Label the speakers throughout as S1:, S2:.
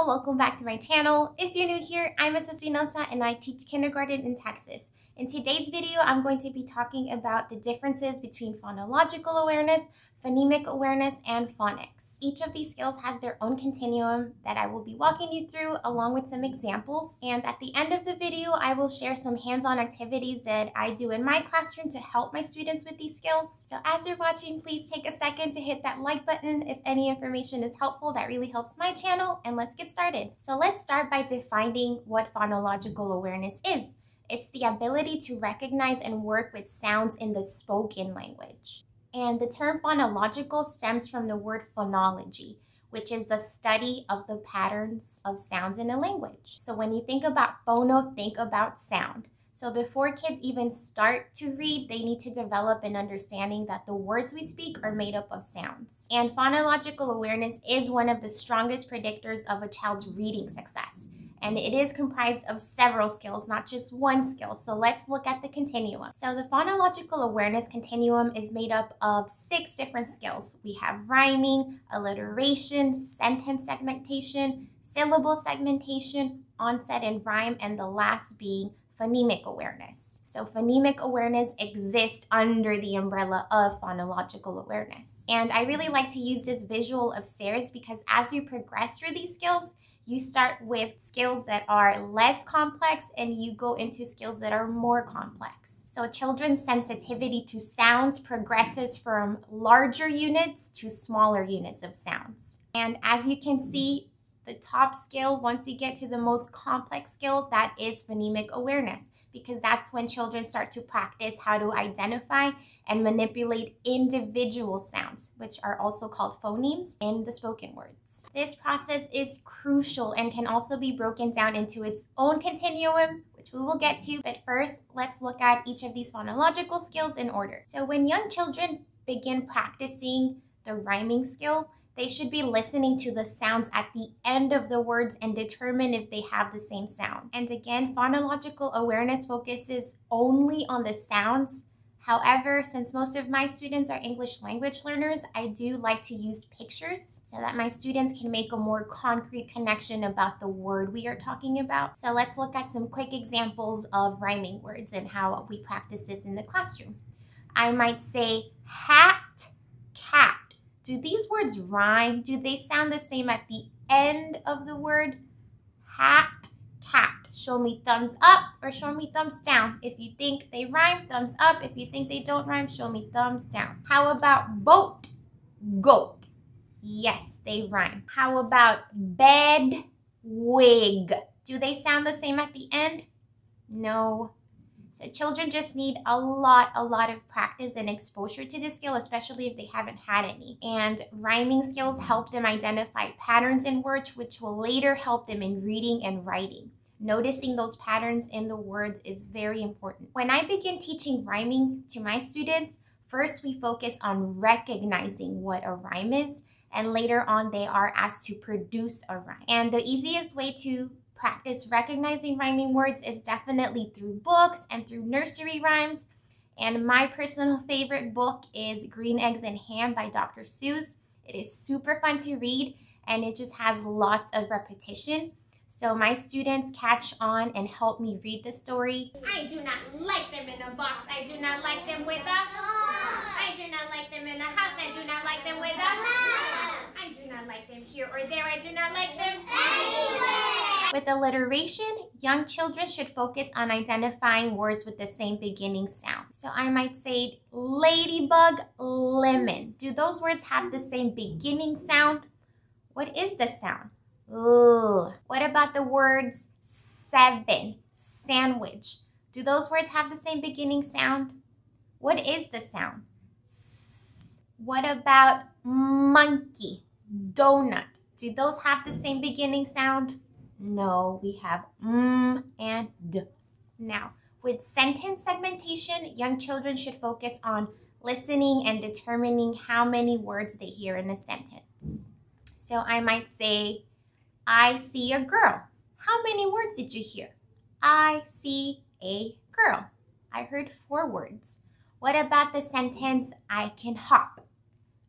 S1: Hello, welcome back to my channel. If you're new here, I'm Mrs. Espinosa and I teach kindergarten in Texas. In today's video, I'm going to be talking about the differences between phonological awareness, phonemic awareness, and phonics. Each of these skills has their own continuum that I will be walking you through along with some examples. And at the end of the video, I will share some hands-on activities that I do in my classroom to help my students with these skills. So as you're watching, please take a second to hit that like button if any information is helpful. That really helps my channel, and let's get started. So let's start by defining what phonological awareness is. It's the ability to recognize and work with sounds in the spoken language. And the term phonological stems from the word phonology, which is the study of the patterns of sounds in a language. So when you think about phono, think about sound. So before kids even start to read, they need to develop an understanding that the words we speak are made up of sounds. And phonological awareness is one of the strongest predictors of a child's reading success. And it is comprised of several skills, not just one skill. So let's look at the continuum. So the phonological awareness continuum is made up of 6 different skills. We have rhyming, alliteration, sentence segmentation, syllable segmentation, onset and rime, and the last being phonemic awareness. So phonemic awareness exists under the umbrella of phonological awareness. And I really like to use this visual of stairs because as you progress through these skills, you start with skills that are less complex and you go into skills that are more complex. So children's sensitivity to sounds progresses from larger units to smaller units of sounds. And as you can see, the top skill, once you get to the most complex skill, that is phonemic awareness, because that's when children start to practice how to identify and manipulate individual sounds, which are also called phonemes in the spoken words. This process is crucial and can also be broken down into its own continuum, which we will get to. But first, let's look at each of these phonological skills in order. So when young children begin practicing the rhyming skill, they should be listening to the sounds at the end of the words and determine if they have the same sound. And again, phonological awareness focuses only on the sounds. However, since most of my students are English language learners, I do like to use pictures so that my students can make a more concrete connection about the word we are talking about. So let's look at some quick examples of rhyming words and how we practice this in the classroom. I might say hat, cat. Do these words rhyme? Do they sound the same at the end of the word? Hat, cat. Show me thumbs up or show me thumbs down. If you think they rhyme, thumbs up. If you think they don't rhyme, show me thumbs down. How about boat, goat? Yes, they rhyme. How about bed, wig? Do they sound the same at the end? No. So children just need a lot of practice and exposure to this skill, especially if they haven't had any. And rhyming skills help them identify patterns in words, which will later help them in reading and writing. Noticing those patterns in the words is very important. When I begin teaching rhyming to my students, first we focus on recognizing what a rhyme is, and later on they are asked to produce a rhyme. And the easiest way to practice recognizing rhyming words is definitely through books and through nursery rhymes. And my personal favorite book is Green Eggs and Ham by Dr. Seuss. It is super fun to read and it just has lots of repetition. So my students catch on and help me read the story. I do not like them in a box. I do not like them with a... I do not like them in a house. I do not like them with a... I do not like them here or there. I do not like them anywhere. With alliteration, young children should focus on identifying words with the same beginning sound. So I might say ladybug, lemon. Do those words have the same beginning sound? What is the sound? Ooh. What about the words 7, sandwich? Do those words have the same beginning sound? What is the sound? S. What about monkey, donut? Do those have the same beginning sound? No, we have and d. Now, with sentence segmentation, young children should focus on listening and determining how many words they hear in a sentence. So I might say, I see a girl. How many words did you hear? I see a girl. I heard 4 words. What about the sentence, I can hop?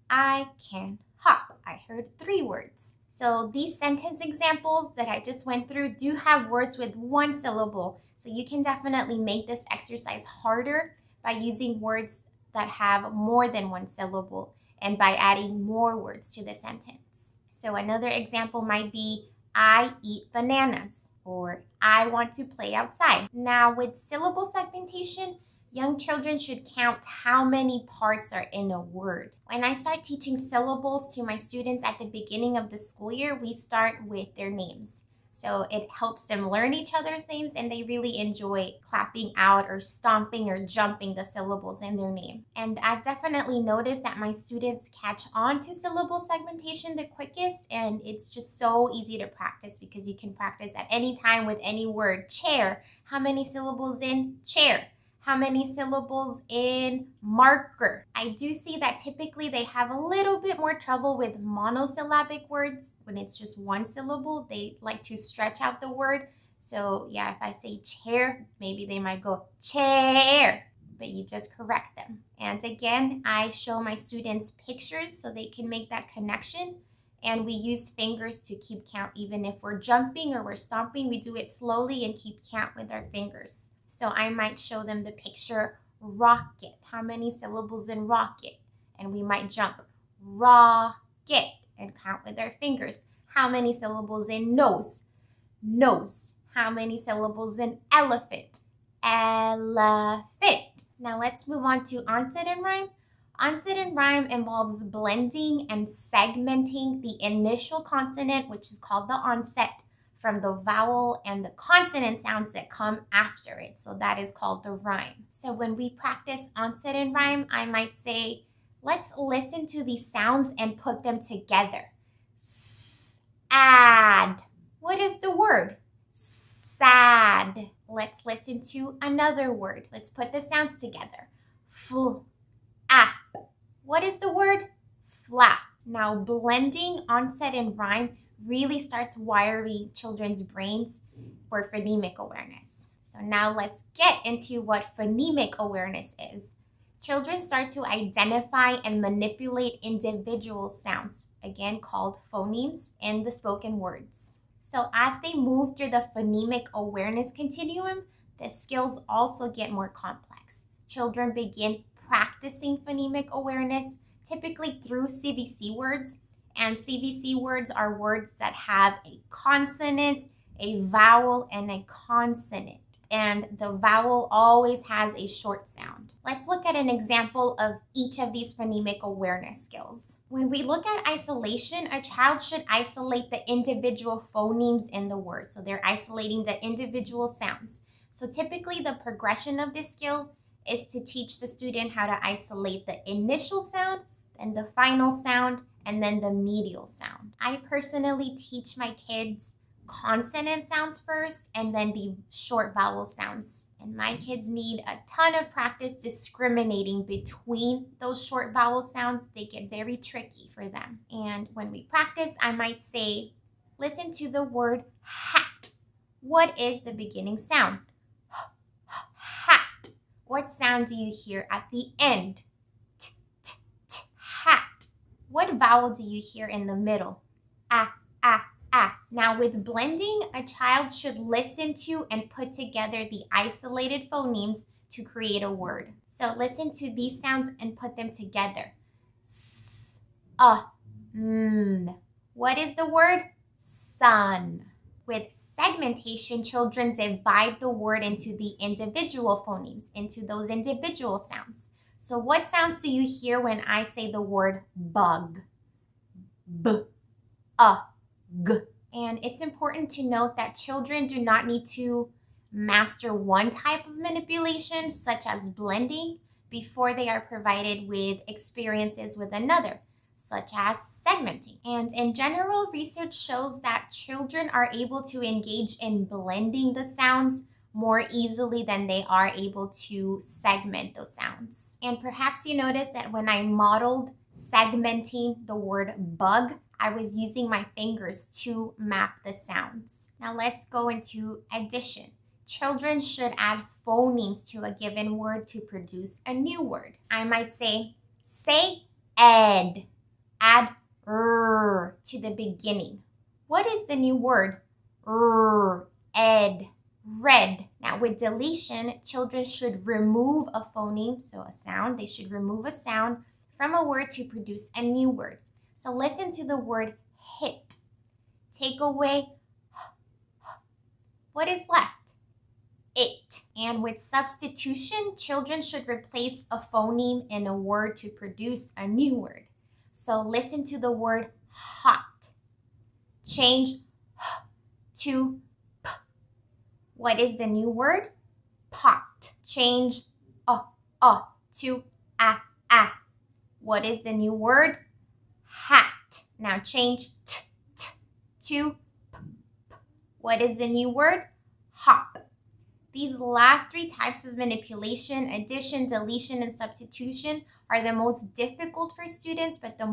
S1: I can hop. I heard 3 words. So these sentence examples that I just went through do have words with 1 syllable. So you can definitely make this exercise harder by using words that have more than 1 syllable and by adding more words to the sentence. So another example might be, I eat bananas, or I want to play outside. Now with syllable segmentation, young children should count how many parts are in a word. When I start teaching syllables to my students at the beginning of the school year, we start with their names. So it helps them learn each other's names, and they really enjoy clapping out or stomping or jumping the syllables in their name. And I've definitely noticed that my students catch on to syllable segmentation the quickest, and it's just so easy to practice because you can practice at any time with any word. Chair, how many syllables in chair? How many syllables in marker? I do see that typically they have a little bit more trouble with monosyllabic words. When it's just 1 syllable, they like to stretch out the word. So yeah, if I say chair, maybe they might go chair, but you just correct them. And again, I show my students pictures so they can make that connection. And we use fingers to keep count. Even if we're jumping or we're stomping, we do it slowly and keep count with our fingers. So I might show them the picture rocket. How many syllables in rocket? And we might jump rocket and count with our fingers. How many syllables in nose? Nose. How many syllables in elephant? Elephant. Now let's move on to onset and rime. Onset and rime involves blending and segmenting the initial consonant, which is called the onset, from the vowel and the consonant sounds that come after it. So that is called the rime. So when we practice onset and rime, I might say, let's listen to these sounds and put them together. Add. What is the word? Sad. Let's listen to another word. Let's put the sounds together. Flap. What is the word? Flap. Now blending onset and rime really starts wiring children's brains for phonemic awareness. So now let's get into what phonemic awareness is. Children start to identify and manipulate individual sounds, again called phonemes, in the spoken words. So as they move through the phonemic awareness continuum, the skills also get more complex. Children begin practicing phonemic awareness, typically through CVC words. And CVC words are words that have a consonant, a vowel, and a consonant. And the vowel always has a short sound. Let's look at an example of each of these phonemic awareness skills. When we look at isolation, a child should isolate the individual phonemes in the word. So they're isolating the individual sounds. So typically the progression of this skill is to teach the student how to isolate the initial sound, then the final sound, and then the medial sound. I personally teach my kids consonant sounds first and then the short vowel sounds. And my kids need a ton of practice discriminating between those short vowel sounds. They get very tricky for them. And when we practice, I might say, listen to the word hat. What is the beginning sound? Hat. What sound do you hear at the end? Hat. What vowel do you hear in the middle? Ah. Now with blending, a child should listen to and put together the isolated phonemes to create a word. So listen to these sounds and put them together. S, What is the word? Sun. With segmentation, children divide the word into the individual phonemes, into those individual sounds. So what sounds do you hear when I say the word bug? B, g. And it's important to note that children do not need to master one type of manipulation, such as blending, before they are provided with experiences with another, such as segmenting. And in general, research shows that children are able to engage in blending the sounds more easily than they are able to segment those sounds. And perhaps you noticed that when I modeled segmenting the word bug, I was using my fingers to map the sounds. Now let's go into addition. Children should add phonemes to a given word to produce a new word. I might say ed, add to the beginning. What is the new word? Ed, red. Now with deletion, children should remove a phoneme, so a sound. They should remove a sound from a word to produce a new word. So listen to the word hit. Take away, what is left? It. And with substitution, children should replace a phoneme in a word to produce a new word. So listen to the word hot. Change to p. What is the new word? Pot. Change to a. What is the new word? Hat. Now change t to p. What is the new word? Hop. These last three types of manipulation, addition, deletion, and substitution, are the most difficult for students, but the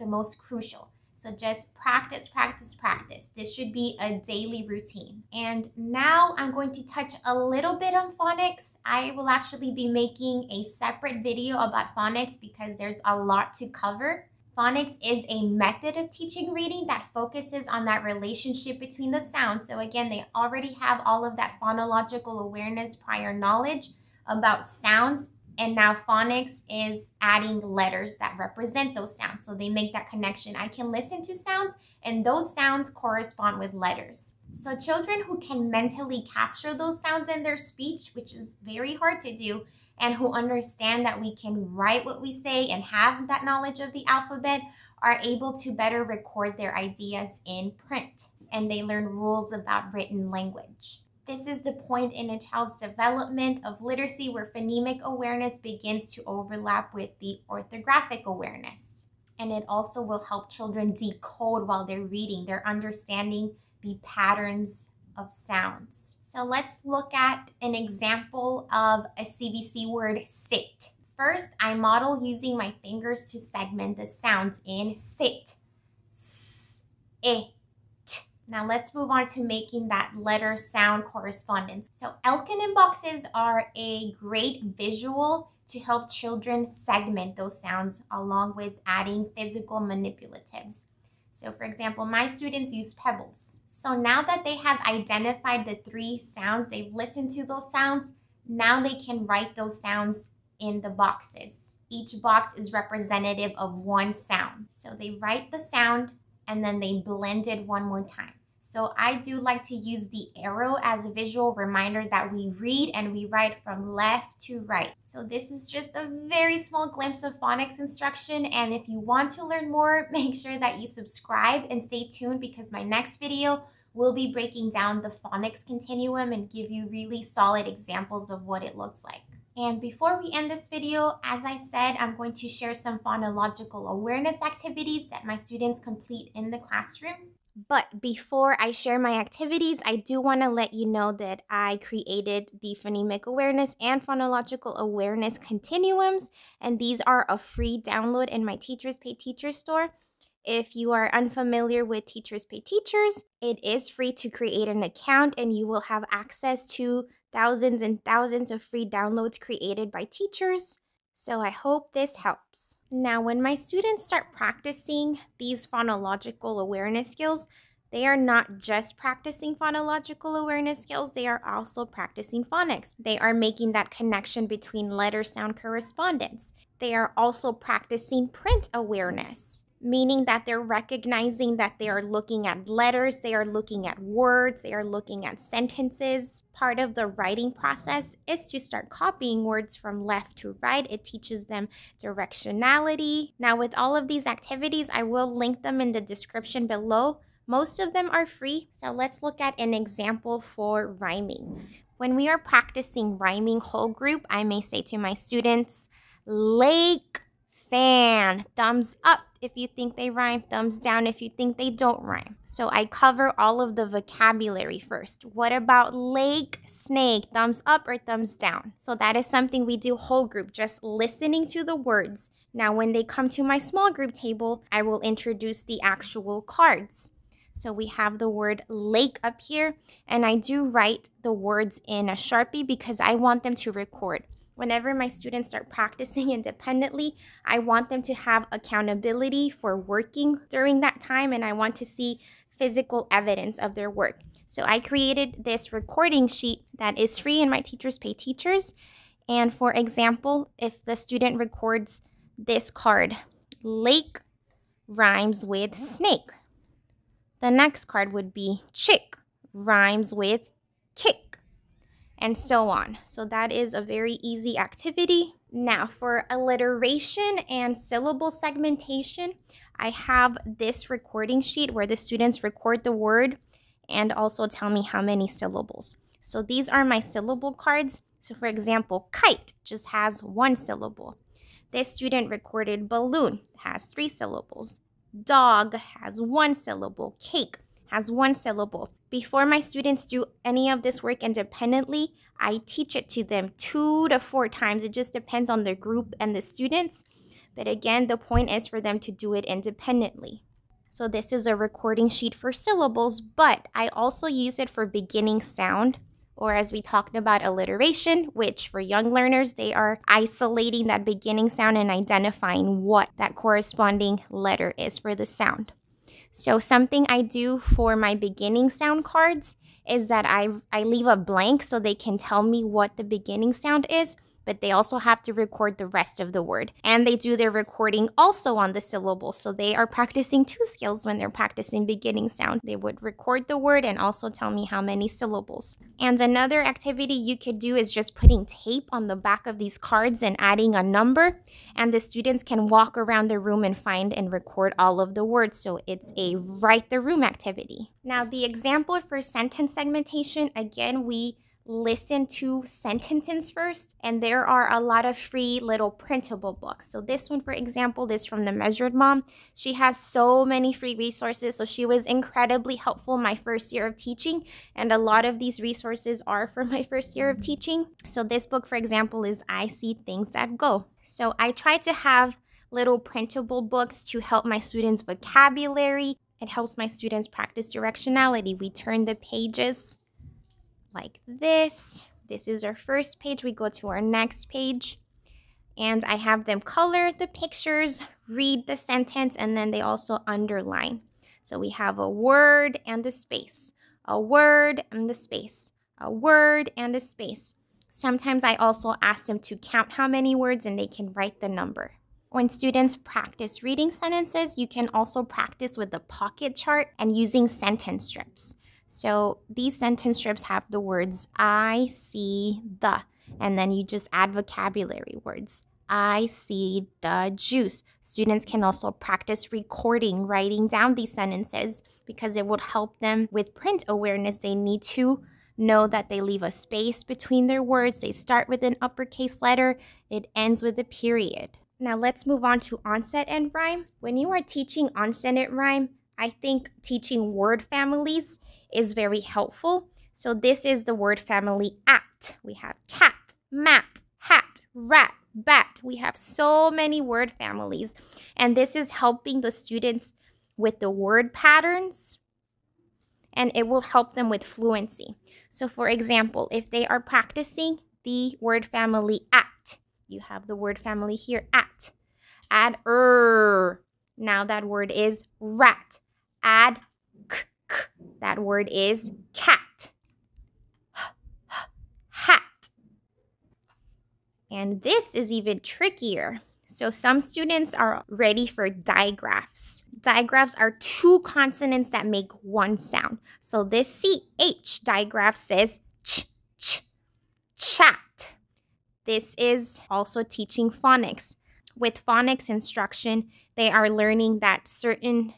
S1: most crucial. So just practice, practice, practice. This should be a daily routine. And now I'm going to touch a little bit on phonics. I will actually be making a separate video about phonics because there's a lot to cover. Phonics is a method of teaching reading that focuses on that relationship between the sounds. So again, they already have all of that phonological awareness, prior knowledge about sounds. And now phonics is adding letters that represent those sounds. So they make that connection. I can listen to sounds and those sounds correspond with letters. So children who can mentally capture those sounds in their speech, which is very hard to do, and who understand that we can write what we say and have that knowledge of the alphabet, are able to better record their ideas in print. And they learn rules about written language. This is the point in a child's development of literacy where phonemic awareness begins to overlap with the orthographic awareness. And it also will help children decode while they're reading. They're understanding the patterns of sounds. So let's look at an example of a CVC word, sit. First, I model using my fingers to segment the sounds in sit, s, e, t. Now let's move on to making that letter sound correspondence. So Elkin boxes are a great visual to help children segment those sounds along with adding physical manipulatives. So for example, my students use pebbles. So now that they have identified the three sounds, they've listened to those sounds, now they can write those sounds in the boxes. Each box is representative of one sound. So they write the sound and then they blend it one more time. So I do like to use the arrow as a visual reminder that we read and we write from left to right. So this is just a very small glimpse of phonics instruction. And if you want to learn more, make sure that you subscribe and stay tuned because my next video will be breaking down the phonics continuum and give you really solid examples of what it looks like. And before we end this video, as I said, I'm going to share some phonological awareness activities that my students complete in the classroom. But before I share my activities, I do want to let you know that I created the phonemic awareness and phonological awareness continuums, and these are a free download in my Teachers Pay Teachers store. If you are unfamiliar with Teachers Pay Teachers, it is free to create an account and you will have access to thousands and thousands of free downloads created by teachers. So I hope this helps. Now, when my students start practicing these phonological awareness skills, they are not just practicing phonological awareness skills, they are also practicing phonics. They are making that connection between letter-sound correspondence. They are also practicing print awareness, meaning that they're recognizing that they are looking at letters, they are looking at words, they are looking at sentences. Part of the writing process is to start copying words from left to right. It teaches them directionality. Now, with all of these activities, I will link them in the description below. Most of them are free, so let's look at an example for rhyming. When we are practicing rhyming whole group, I may say to my students, lake, fan, thumbs up if you think they rhyme, thumbs down if you think they don't rhyme. So I cover all of the vocabulary first. What about lake, snake, thumbs up or thumbs down? So that is something we do whole group, just listening to the words. Now when they come to my small group table, I will introduce the actual cards. So we have the word lake up here, and I do write the words in a Sharpie because I want them to record. Whenever my students start practicing independently, I want them to have accountability for working during that time, and I want to see physical evidence of their work. So I created this recording sheet that is free in My Teachers Pay Teachers. And for example, if the student records this card, lake rhymes with snake. The next card would be chick rhymes with kick, and so on. So that is a very easy activity. Now for alliteration and syllable segmentation, I have this recording sheet where the students record the word and also tell me how many syllables. So these are my syllable cards. So for example, kite just has 1 syllable. This student recorded balloon, has 3 syllables. Dog has 1 syllable. Cake has 1 syllable. Before my students do any of this work independently, I teach it to them 2 to 4 times. It just depends on the group and the students. But again, the point is for them to do it independently. So this is a recording sheet for syllables, but I also use it for beginning sound, or as we talked about, alliteration, which for young learners, they are isolating that beginning sound and identifying what that corresponding letter is for the sound. So something I do for my beginning sound cards is that I leave a blank so they can tell me what the beginning sound is, but they also have to record the rest of the word. And they do their recording also on the syllable. So they are practicing 2 skills when they're practicing beginning sound. They would record the word and also tell me how many syllables. And another activity you could do is just putting tape on the back of these cards and adding a number. And the students can walk around the room and find and record all of the words. So it's a write the room activity. Now the example for sentence segmentation, again, we listen to sentences first, and there are a lot of free little printable books. So this one, for example, is from the Measured Mom. She has so many free resources, so she was incredibly helpful my first year of teaching, and a lot of these resources are for my first year of teaching. So this book, for example, is I See Things That Go. So I try to have little printable books to help my students' vocabulary. It helps my students practice directionality. We turn the pages like this. This is our first page. We go to our next page, and I have them color the pictures, read the sentence, and then they also underline. So we have a word and a space, a word and a space, a word and a space. Sometimes I also ask them to count how many words, and they can write the number. When students practice reading sentences, you can also practice with the pocket chart and using sentence strips. So these sentence strips have the words I see the, and then you just add vocabulary words. I see the juice. Students can also practice recording, writing down these sentences because it would help them with print awareness. They need to know that they leave a space between their words. They start with an uppercase letter. It ends with a period. Now let's move on to onset and rhyme. When you are teaching onset and rhyme, I think teaching word families is very helpful. So this is the word family at. We have cat, mat, hat, rat, bat. We have so many word families. And this is helping the students with the word patterns, and it will help them with fluency. So for example, if they are practicing the word family at, you have the word family here, at. Add now that word is rat. Add k. That word is cat. Hat. And this is even trickier. So some students are ready for digraphs. Digraphs are 2 consonants that make 1 sound. So this CH digraph says ch, ch, chat. This is also teaching phonics. With phonics instruction, they are learning that certain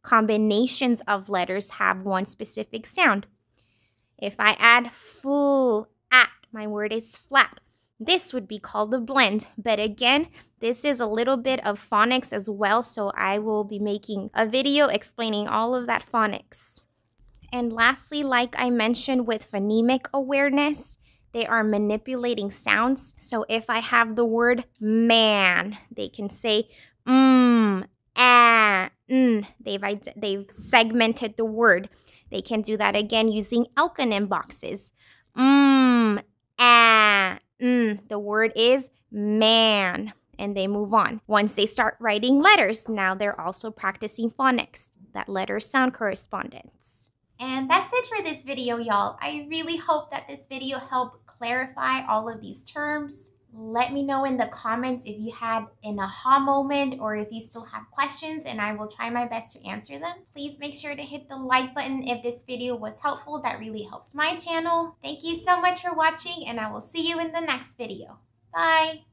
S1: combinations of letters have 1 specific sound. If I add full at, my word is flat. This would be called a blend. But again, this is a little bit of phonics as well, so I will be making a video explaining all of that phonics. And lastly, like I mentioned with phonemic awareness, they are manipulating sounds. So if I have the word man, they can say They've segmented the word. They can do that again using alkanym boxes. The word is man. And they move on. Once they start writing letters, now they're also practicing phonics, that letter sound correspondence. And that's it for this video, y'all. I really hope that this video helped clarify all of these terms. Let me know in the comments if you had an aha moment or if you still have questions, and I will try my best to answer them. Please make sure to hit the like button if this video was helpful. That really helps my channel. Thank you so much for watching, and I will see you in the next video. Bye!